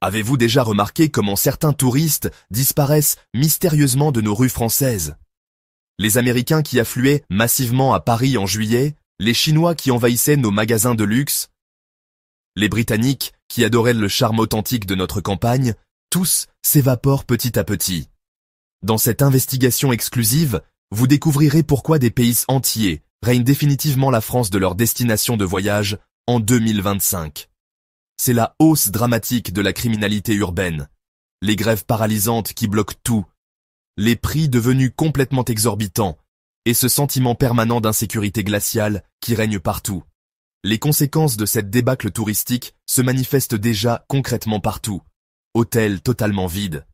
Avez-vous déjà remarqué comment certains touristes disparaissent mystérieusement de nos rues françaises? Les Américains qui affluaient massivement à Paris en juillet, les Chinois qui envahissaient nos magasins de luxe, les Britanniques qui adoraient le charme authentique de notre campagne, tous s'évaporent petit à petit. Dans cette investigation exclusive, vous découvrirez pourquoi des pays entiers règnent définitivement la France de leur destination de voyage en 2025. C'est la hausse dramatique de la criminalité urbaine, les grèves paralysantes qui bloquent tout, les prix devenus complètement exorbitants et ce sentiment permanent d'insécurité glaciale qui règne partout. Les conséquences de cette débâcle touristique se manifestent déjà concrètement partout. Hôtels totalement vides,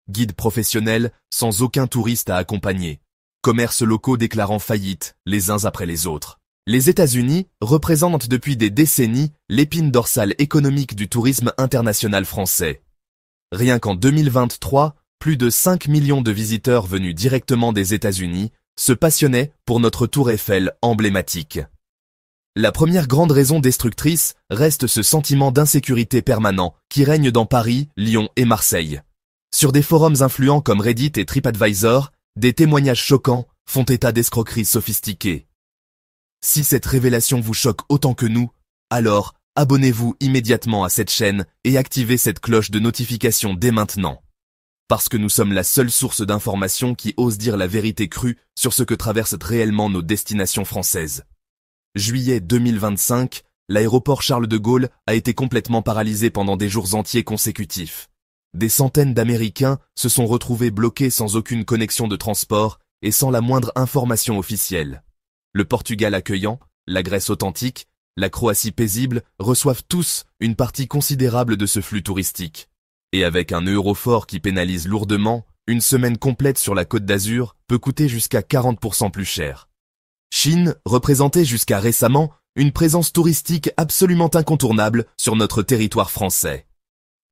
guides professionnels sans aucun touriste à accompagner, commerces locaux déclarant faillite les uns après les autres. Les États-Unis représentent depuis des décennies l'épine dorsale économique du tourisme international français. Rien qu'en 2023, plus de 5 millions de visiteurs venus directement des États-Unis se passionnaient pour notre tour Eiffel emblématique. La première grande raison destructrice reste ce sentiment d'insécurité permanent qui règne dans Paris, Lyon et Marseille. Sur des forums influents comme Reddit et TripAdvisor, des témoignages choquants font état d'escroqueries sophistiquées. Si cette révélation vous choque autant que nous, alors abonnez-vous immédiatement à cette chaîne et activez cette cloche de notification dès maintenant. Parce que nous sommes la seule source d'information qui ose dire la vérité crue sur ce que traversent réellement nos destinations françaises. Juillet 2025, l'aéroport Charles de Gaulle a été complètement paralysé pendant des jours entiers consécutifs. Des centaines d'Américains se sont retrouvés bloqués sans aucune connexion de transport et sans la moindre information officielle. Le Portugal accueillant, la Grèce authentique, la Croatie paisible reçoivent tous une partie considérable de ce flux touristique. Et avec un euro fort qui pénalise lourdement, une semaine complète sur la Côte d'Azur peut coûter jusqu'à 40% plus cher. Chine représentait jusqu'à récemment une présence touristique absolument incontournable sur notre territoire français.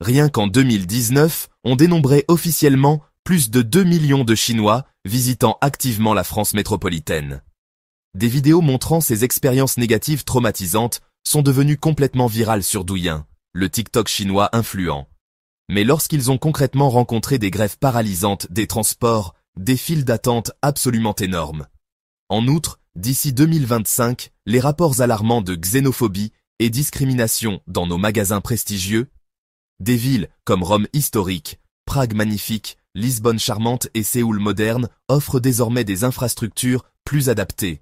Rien qu'en 2019, on dénombrait officiellement plus de 2 millions de Chinois visitant activement la France métropolitaine. Des vidéos montrant ces expériences négatives traumatisantes sont devenues complètement virales sur Douyin, le TikTok chinois influent. Mais lorsqu'ils ont concrètement rencontré des grèves paralysantes des transports, des files d'attente absolument énormes. En outre, d'ici 2025, les rapports alarmants de xénophobie et discrimination dans nos magasins prestigieux, des villes comme Rome historique, Prague magnifique, Lisbonne charmante et Séoul moderne offrent désormais des infrastructures plus adaptées.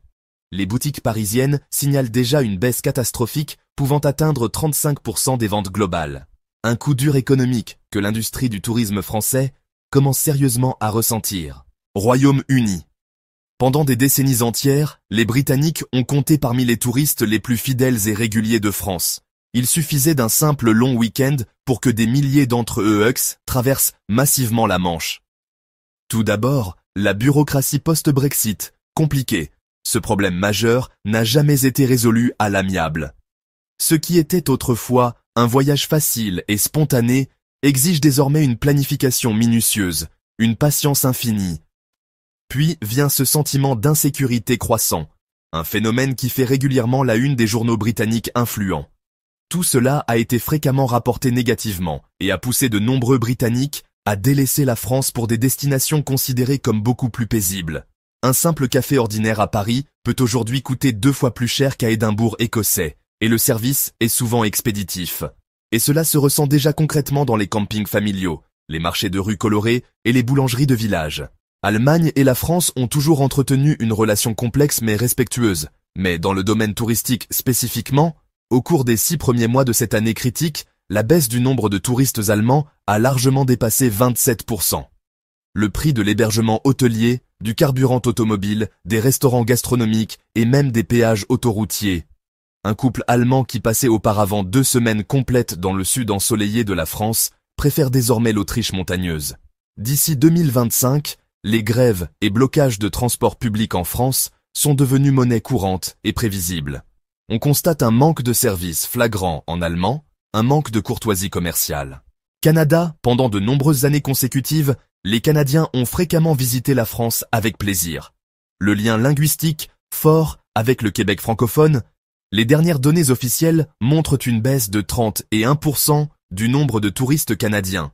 Les boutiques parisiennes signalent déjà une baisse catastrophique pouvant atteindre 35% des ventes globales. Un coup dur économique que l'industrie du tourisme français commence sérieusement à ressentir. Royaume-Uni. Pendant des décennies entières, les Britanniques ont compté parmi les touristes les plus fidèles et réguliers de France. Il suffisait d'un simple long week-end pour que des milliers d'entre eux traversent massivement la Manche. Tout d'abord, la bureaucratie post-Brexit, compliquée. Ce problème majeur n'a jamais été résolu à l'amiable. Ce qui était autrefois un voyage facile et spontané exige désormais une planification minutieuse, une patience infinie. Puis vient ce sentiment d'insécurité croissant, un phénomène qui fait régulièrement la une des journaux britanniques influents. Tout cela a été fréquemment rapporté négativement et a poussé de nombreux Britanniques à délaisser la France pour des destinations considérées comme beaucoup plus paisibles. Un simple café ordinaire à Paris peut aujourd'hui coûter 2 fois plus cher qu'à Édimbourg écossais, et le service est souvent expéditif. Et cela se ressent déjà concrètement dans les campings familiaux, les marchés de rue colorés et les boulangeries de village. Allemagne et la France ont toujours entretenu une relation complexe mais respectueuse, mais dans le domaine touristique spécifiquement, au cours des 6 premiers mois de cette année critique, la baisse du nombre de touristes allemands a largement dépassé 27%. Le prix de l'hébergement hôtelier, du carburant automobile, des restaurants gastronomiques et même des péages autoroutiers. Un couple allemand qui passait auparavant 2 semaines complètes dans le sud ensoleillé de la France préfère désormais l'Autriche montagneuse. D'ici 2025, les grèves et blocages de transport public en France sont devenus monnaie courante et prévisible. On constate un manque de services flagrant en allemand, un manque de courtoisie commerciale. Canada, pendant de nombreuses années consécutives, les Canadiens ont fréquemment visité la France avec plaisir. Le lien linguistique, fort, avec le Québec francophone, les dernières données officielles montrent une baisse de 31% du nombre de touristes canadiens.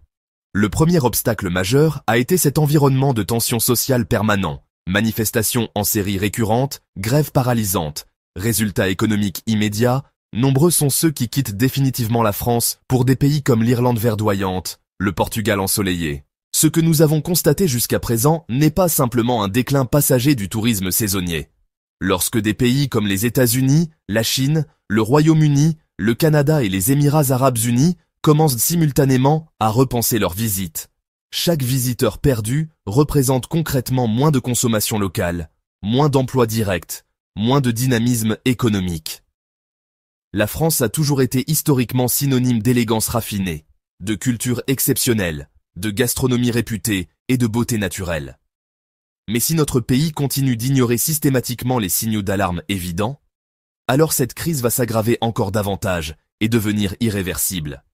Le premier obstacle majeur a été cet environnement de tension sociale permanent, manifestations en série récurrentes, grèves paralysantes, résultats économiques immédiats, nombreux sont ceux qui quittent définitivement la France pour des pays comme l'Irlande verdoyante, le Portugal ensoleillé. Ce que nous avons constaté jusqu'à présent n'est pas simplement un déclin passager du tourisme saisonnier. Lorsque des pays comme les États-Unis, la Chine, le Royaume-Uni, le Canada et les Émirats arabes unis commencent simultanément à repenser leurs visites. Chaque visiteur perdu représente concrètement moins de consommation locale, moins d'emplois directs, moins de dynamisme économique. La France a toujours été historiquement synonyme d'élégance raffinée, de culture exceptionnelle, de gastronomie réputée et de beauté naturelle. Mais si notre pays continue d'ignorer systématiquement les signaux d'alarme évidents, alors cette crise va s'aggraver encore davantage et devenir irréversible.